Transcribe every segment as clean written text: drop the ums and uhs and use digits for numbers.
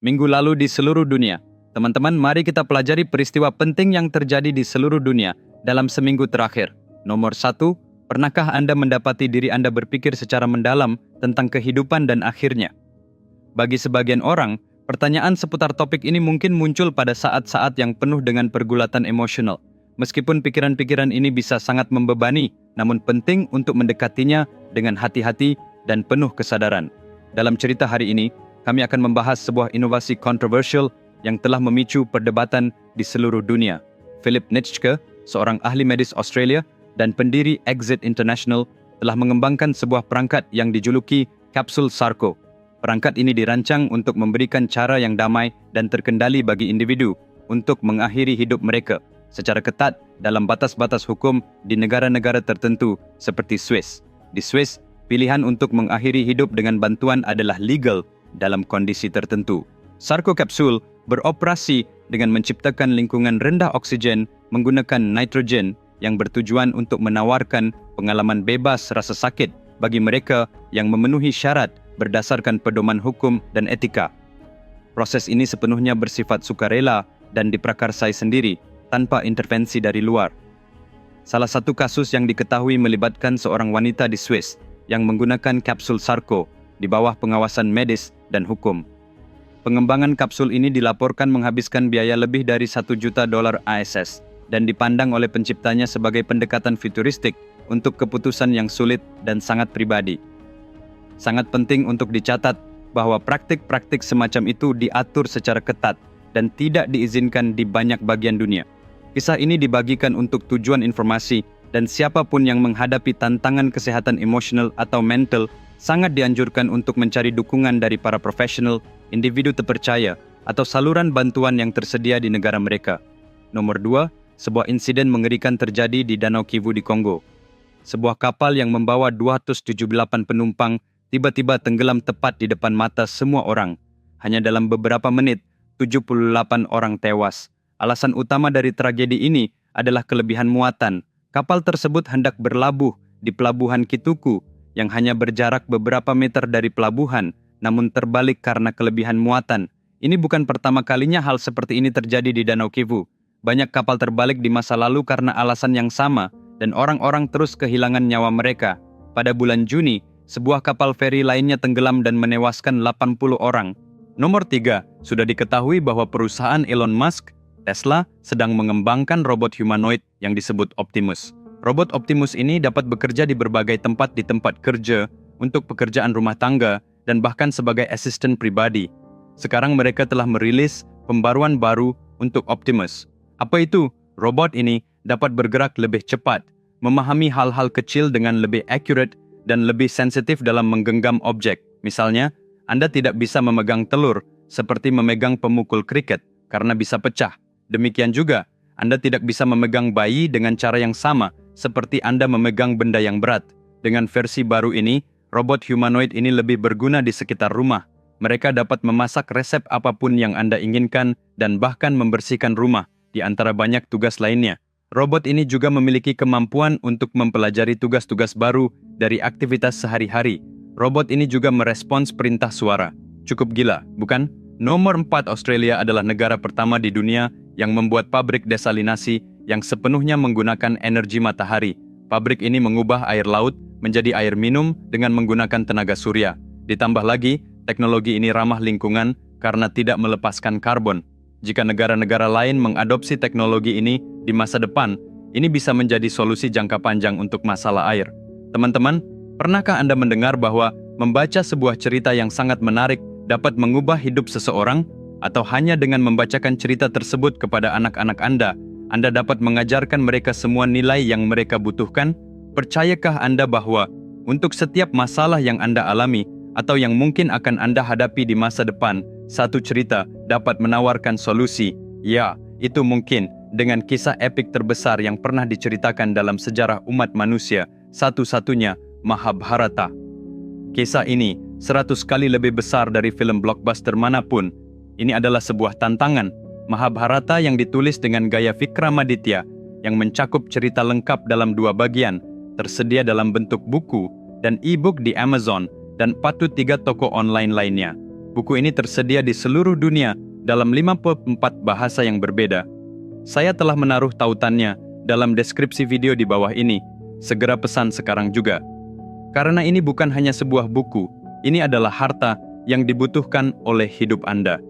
Minggu lalu di seluruh dunia. Teman-teman, mari kita pelajari peristiwa penting yang terjadi di seluruh dunia dalam seminggu terakhir. Nomor 1, pernahkah Anda mendapati diri Anda berpikir secara mendalam tentang kehidupan dan akhirnya? Bagi sebagian orang, pertanyaan seputar topik ini mungkin muncul pada saat-saat yang penuh dengan pergulatan emosional. Meskipun pikiran-pikiran ini bisa sangat membebani, namun penting untuk mendekatinya dengan hati-hati dan penuh kesadaran. Dalam cerita hari ini, kami akan membahas sebuah inovasi kontroversial yang telah memicu perdebatan di seluruh dunia. Philip Nitschke, seorang ahli medis Australia dan pendiri Exit International, telah mengembangkan sebuah perangkat yang dijuluki kapsul Sarco. Perangkat ini dirancang untuk memberikan cara yang damai dan terkendali bagi individu untuk mengakhiri hidup mereka secara ketat dalam batas-batas hukum di negara-negara tertentu seperti Swiss. Di Swiss, pilihan untuk mengakhiri hidup dengan bantuan adalah legal dalam kondisi tertentu. Sarco kapsul beroperasi dengan menciptakan lingkungan rendah oksigen menggunakan nitrogen yang bertujuan untuk menawarkan pengalaman bebas rasa sakit bagi mereka yang memenuhi syarat berdasarkan pedoman hukum dan etika. Proses ini sepenuhnya bersifat sukarela dan diprakarsai sendiri tanpa intervensi dari luar. Salah satu kasus yang diketahui melibatkan seorang wanita di Swiss yang menggunakan kapsul Sarco di bawah pengawasan medis dan hukum. Pengembangan kapsul ini dilaporkan menghabiskan biaya lebih dari $1 juta AS dan dipandang oleh penciptanya sebagai pendekatan futuristik untuk keputusan yang sulit dan sangat pribadi. Sangat penting untuk dicatat bahwa praktik-praktik semacam itu diatur secara ketat dan tidak diizinkan di banyak bagian dunia. Kisah ini dibagikan untuk tujuan informasi dan siapapun yang menghadapi tantangan kesehatan emosional atau mental sangat dianjurkan untuk mencari dukungan dari para profesional, individu terpercaya, atau saluran bantuan yang tersedia di negara mereka. Nomor 2, sebuah insiden mengerikan terjadi di Danau Kivu di Kongo. Sebuah kapal yang membawa 278 penumpang tiba-tiba tenggelam tepat di depan mata semua orang. Hanya dalam beberapa menit, 78 orang tewas. Alasan utama dari tragedi ini adalah kelebihan muatan. Kapal tersebut hendak berlabuh di pelabuhan Kituku yang hanya berjarak beberapa meter dari pelabuhan, namun terbalik karena kelebihan muatan. Ini bukan pertama kalinya hal seperti ini terjadi di Danau Kivu. Banyak kapal terbalik di masa lalu karena alasan yang sama, dan orang-orang terus kehilangan nyawa mereka. Pada bulan Juni, sebuah kapal feri lainnya tenggelam dan menewaskan 80 orang. Nomor 3, sudah diketahui bahwa perusahaan Elon Musk, Tesla, sedang mengembangkan robot humanoid yang disebut Optimus. Robot Optimus ini dapat bekerja di berbagai tempat di tempat kerja, untuk pekerjaan rumah tangga, dan bahkan sebagai asisten pribadi. Sekarang mereka telah merilis pembaruan baru untuk Optimus. Apa itu? Robot ini dapat bergerak lebih cepat, memahami hal-hal kecil dengan lebih accurate, dan lebih sensitif dalam menggenggam objek. Misalnya, Anda tidak bisa memegang telur seperti memegang pemukul kriket karena bisa pecah. Demikian juga, Anda tidak bisa memegang bayi dengan cara yang sama seperti Anda memegang benda yang berat. Dengan versi baru ini, robot humanoid ini lebih berguna di sekitar rumah. Mereka dapat memasak resep apapun yang Anda inginkan dan bahkan membersihkan rumah, di antara banyak tugas lainnya. Robot ini juga memiliki kemampuan untuk mempelajari tugas-tugas baru dari aktivitas sehari-hari. Robot ini juga merespons perintah suara. Cukup gila, bukan? Nomor 4, Australia adalah negara pertama di dunia yang membuat pabrik desalinasi yang sepenuhnya menggunakan energi matahari. Pabrik ini mengubah air laut menjadi air minum dengan menggunakan tenaga surya. Ditambah lagi, teknologi ini ramah lingkungan karena tidak melepaskan karbon. Jika negara-negara lain mengadopsi teknologi ini di masa depan, ini bisa menjadi solusi jangka panjang untuk masalah air. Teman-teman, pernahkah Anda mendengar bahwa membaca sebuah cerita yang sangat menarik dapat mengubah hidup seseorang? Atau hanya dengan membacakan cerita tersebut kepada anak-anak Anda dapat mengajarkan mereka semua nilai yang mereka butuhkan? Percayakah Anda bahwa untuk setiap masalah yang Anda alami atau yang mungkin akan Anda hadapi di masa depan, satu cerita dapat menawarkan solusi? Ya, itu mungkin dengan kisah epik terbesar yang pernah diceritakan dalam sejarah umat manusia, satu-satunya Mahabharata. Kisah ini 100 kali lebih besar dari film blockbuster manapun. Ini adalah sebuah tantangan. Mahabharata yang ditulis dengan gaya Vikramaditya yang mencakup cerita lengkap dalam 2 bagian, tersedia dalam bentuk buku dan e-book di Amazon dan 43 toko online lainnya. Buku ini tersedia di seluruh dunia dalam 54 bahasa yang berbeda. Saya telah menaruh tautannya dalam deskripsi video di bawah ini. Segera pesan sekarang juga. Karena ini bukan hanya sebuah buku, ini adalah harta yang dibutuhkan oleh hidup Anda.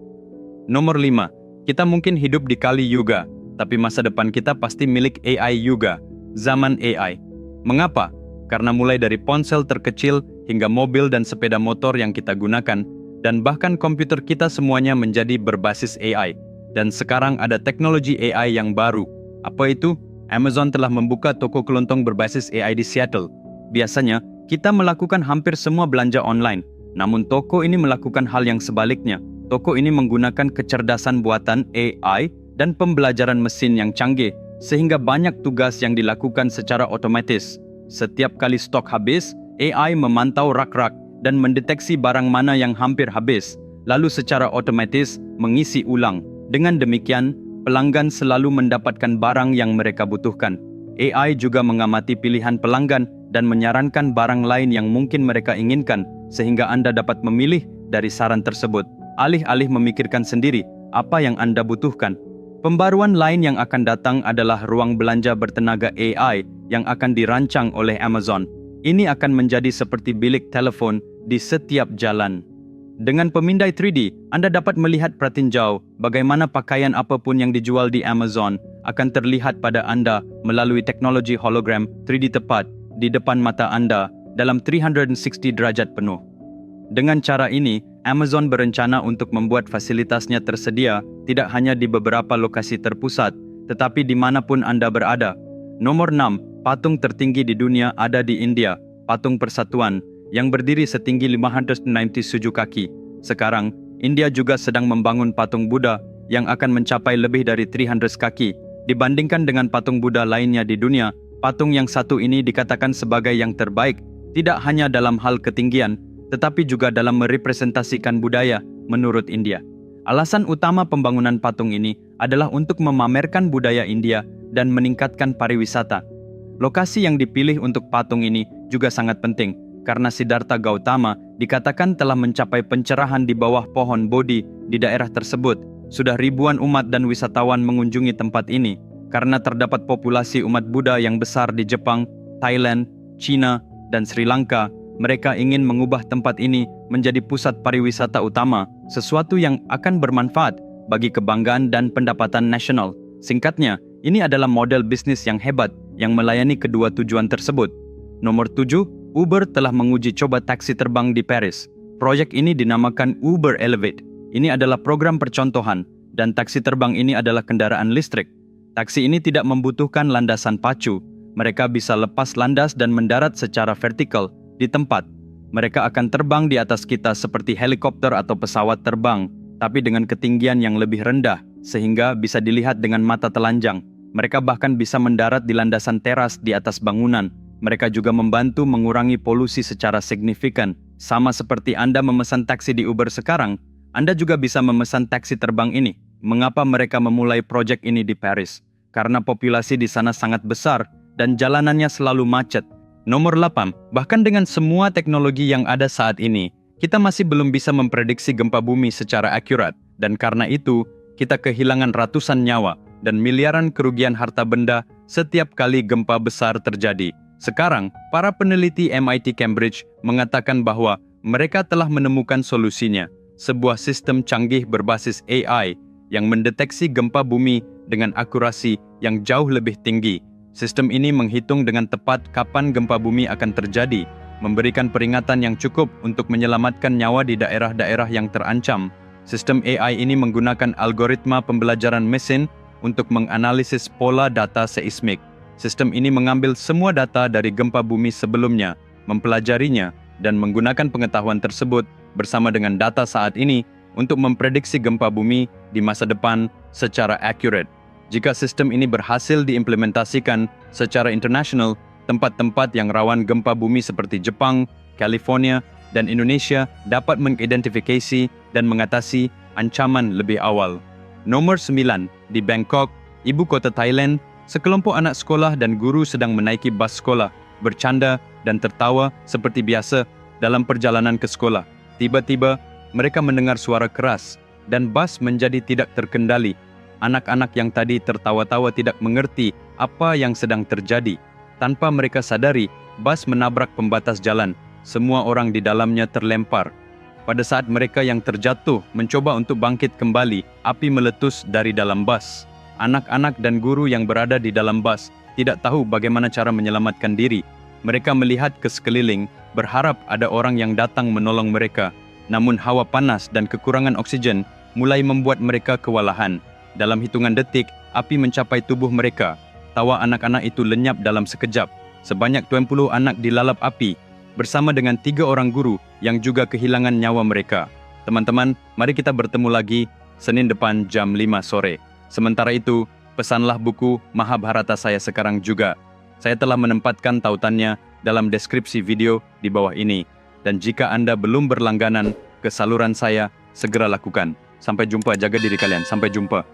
Nomor 5, kita mungkin hidup di Kali Yuga, tapi masa depan kita pasti milik AI Yuga, zaman AI. Mengapa? Karena mulai dari ponsel terkecil hingga mobil dan sepeda motor yang kita gunakan, dan bahkan komputer kita semuanya menjadi berbasis AI. Dan sekarang ada teknologi AI yang baru. Apa itu? Amazon telah membuka toko kelontong berbasis AI di Seattle. Biasanya, kita melakukan hampir semua belanja online, namun toko ini melakukan hal yang sebaliknya. Toko ini menggunakan kecerdasan buatan AI dan pembelajaran mesin yang canggih, sehingga banyak tugas yang dilakukan secara otomatis. Setiap kali stok habis, AI memantau rak-rak dan mendeteksi barang mana yang hampir habis, lalu secara otomatis mengisi ulang. Dengan demikian, pelanggan selalu mendapatkan barang yang mereka butuhkan. AI juga mengamati pilihan pelanggan dan menyarankan barang lain yang mungkin mereka inginkan, sehingga Anda dapat memilih dari saran tersebut, alih-alih memikirkan sendiri apa yang Anda butuhkan. Pembaruan lain yang akan datang adalah ruang belanja bertenaga AI yang akan dirancang oleh Amazon. Ini akan menjadi seperti bilik telepon di setiap jalan. Dengan pemindai 3D, Anda dapat melihat pratinjau bagaimana pakaian apapun yang dijual di Amazon akan terlihat pada Anda melalui teknologi hologram 3D tepat di depan mata Anda dalam 360 derajat penuh. Dengan cara ini, Amazon berencana untuk membuat fasilitasnya tersedia tidak hanya di beberapa lokasi terpusat, tetapi dimanapun Anda berada. Nomor 6, patung tertinggi di dunia ada di India, Patung Persatuan, yang berdiri setinggi 597 kaki. Sekarang, India juga sedang membangun patung Buddha yang akan mencapai lebih dari 300 kaki. Dibandingkan dengan patung Buddha lainnya di dunia, patung yang satu ini dikatakan sebagai yang terbaik, tidak hanya dalam hal ketinggian, tetapi juga dalam merepresentasikan budaya menurut India. Alasan utama pembangunan patung ini adalah untuk memamerkan budaya India dan meningkatkan pariwisata. Lokasi yang dipilih untuk patung ini juga sangat penting, karena Siddhartha Gautama dikatakan telah mencapai pencerahan di bawah pohon Bodhi di daerah tersebut. Sudah ribuan umat dan wisatawan mengunjungi tempat ini, karena terdapat populasi umat Buddha yang besar di Jepang, Thailand, China, dan Sri Lanka. Mereka ingin mengubah tempat ini menjadi pusat pariwisata utama, sesuatu yang akan bermanfaat bagi kebanggaan dan pendapatan nasional. Singkatnya, ini adalah model bisnis yang hebat yang melayani kedua tujuan tersebut. Nomor 7, Uber telah menguji coba taksi terbang di Paris. Proyek ini dinamakan Uber Elevate. Ini adalah program percontohan, dan taksi terbang ini adalah kendaraan listrik. Taksi ini tidak membutuhkan landasan pacu. Mereka bisa lepas landas dan mendarat secara vertikal di tempat. Mereka akan terbang di atas kita seperti helikopter atau pesawat terbang, tapi dengan ketinggian yang lebih rendah, sehingga bisa dilihat dengan mata telanjang. Mereka bahkan bisa mendarat di landasan teras di atas bangunan. Mereka juga membantu mengurangi polusi secara signifikan. Sama seperti Anda memesan taksi di Uber sekarang, Anda juga bisa memesan taksi terbang ini. Mengapa mereka memulai proyek ini di Paris? Karena populasi di sana sangat besar dan jalanannya selalu macet. Nomor 8, bahkan dengan semua teknologi yang ada saat ini, kita masih belum bisa memprediksi gempa bumi secara akurat, dan karena itu, kita kehilangan ratusan nyawa dan miliaran kerugian harta benda setiap kali gempa besar terjadi. Sekarang, para peneliti MIT Cambridge mengatakan bahwa mereka telah menemukan solusinya, sebuah sistem canggih berbasis AI yang mendeteksi gempa bumi dengan akurasi yang jauh lebih tinggi. Sistem ini menghitung dengan tepat kapan gempa bumi akan terjadi, memberikan peringatan yang cukup untuk menyelamatkan nyawa di daerah-daerah yang terancam. Sistem AI ini menggunakan algoritma pembelajaran mesin untuk menganalisis pola data seismik. Sistem ini mengambil semua data dari gempa bumi sebelumnya, mempelajarinya, dan menggunakan pengetahuan tersebut bersama dengan data saat ini untuk memprediksi gempa bumi di masa depan secara akurat. Jika sistem ini berhasil diimplementasikan secara internasional, tempat-tempat yang rawan gempa bumi seperti Jepang, California, dan Indonesia dapat mengidentifikasi dan mengatasi ancaman lebih awal. Nomor 9, di Bangkok, ibu kota Thailand, sekelompok anak sekolah dan guru sedang menaiki bas sekolah, bercanda dan tertawa seperti biasa dalam perjalanan ke sekolah. Tiba-tiba, mereka mendengar suara keras dan bas menjadi tidak terkendali. Anak-anak yang tadi tertawa-tawa tidak mengerti apa yang sedang terjadi. Tanpa mereka sadari, bas menabrak pembatas jalan. Semua orang di dalamnya terlempar. Pada saat mereka yang terjatuh mencoba untuk bangkit kembali, api meletus dari dalam bas. Anak-anak dan guru yang berada di dalam bas tidak tahu bagaimana cara menyelamatkan diri. Mereka melihat ke sekeliling, berharap ada orang yang datang menolong mereka. Namun hawa panas dan kekurangan oksigen mulai membuat mereka kewalahan. Dalam hitungan detik, api mencapai tubuh mereka. Tawa anak-anak itu lenyap dalam sekejap. Sebanyak 20 anak dilalap api, bersama dengan 3 orang guru yang juga kehilangan nyawa mereka. Teman-teman, mari kita bertemu lagi Senin depan jam 5 sore. Sementara itu, pesanlah buku Mahabharata saya sekarang juga. Saya telah menempatkan tautannya dalam deskripsi video di bawah ini. Dan jika Anda belum berlangganan ke saluran saya, segera lakukan. Sampai jumpa, jaga diri kalian. Sampai jumpa.